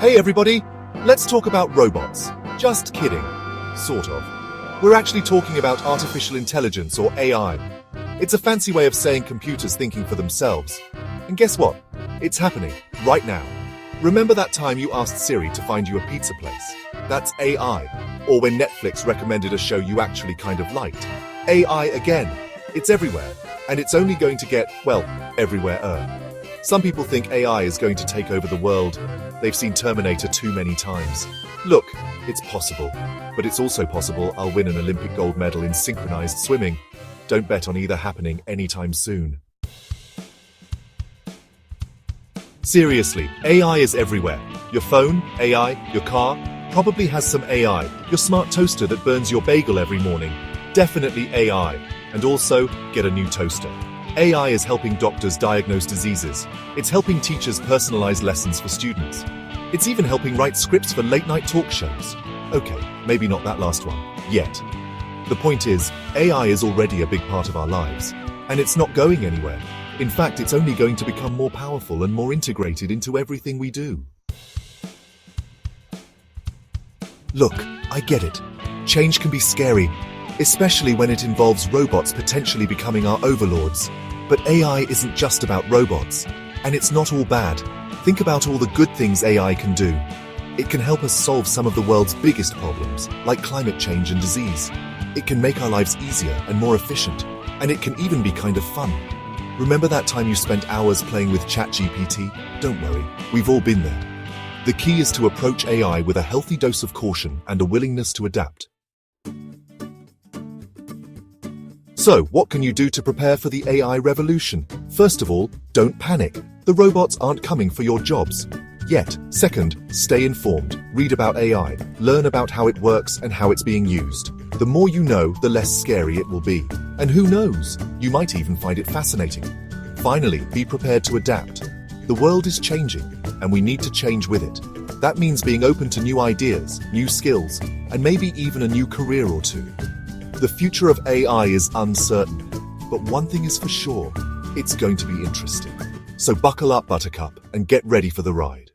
Hey everybody, let's talk about robots. Just kidding. Sort of. We're actually talking about artificial intelligence, or AI. It's a fancy way of saying computers thinking for themselves. And guess what? It's happening, right now. Remember that time you asked Siri to find you a pizza place? That's AI. Or when Netflix recommended a show you actually kind of liked. AI again. It's everywhere. And it's only going to get, well, everywhere. Some people think AI is going to take over the world. They've seen Terminator too many times. Look, it's possible. But it's also possible I'll win an Olympic gold medal in synchronized swimming. Don't bet on either happening anytime soon. Seriously, AI is everywhere. Your phone, AI, your car, probably has some AI. Your smart toaster that burns your bagel every morning, definitely AI. And also, get a new toaster. AI is helping doctors diagnose diseases. It's helping teachers personalize lessons for students. It's even helping write scripts for late-night talk shows. Okay, maybe not that last one, yet. The point is, AI is already a big part of our lives, and it's not going anywhere. In fact, it's only going to become more powerful and more integrated into everything we do. Look, I get it. Change can be scary, especially when it involves robots potentially becoming our overlords. But AI isn't just about robots, and it's not all bad. Think about all the good things AI can do. It can help us solve some of the world's biggest problems, like climate change and disease. It can make our lives easier and more efficient, and it can even be kind of fun. Remember that time you spent hours playing with ChatGPT? Don't worry, we've all been there. The key is to approach AI with a healthy dose of caution and a willingness to adapt. So, what can you do to prepare for the AI revolution? First of all, don't panic. The robots aren't coming for your jobs yet. Second, stay informed. Read about AI, learn about how it works and how it's being used. The more you know, the less scary it will be. And who knows, you might even find it fascinating. Finally, be prepared to adapt. The world is changing, and we need to change with it. That means being open to new ideas, new skills, and maybe even a new career or two. The future of AI is uncertain, but one thing is for sure, it's going to be interesting. So buckle up, Buttercup, and get ready for the ride.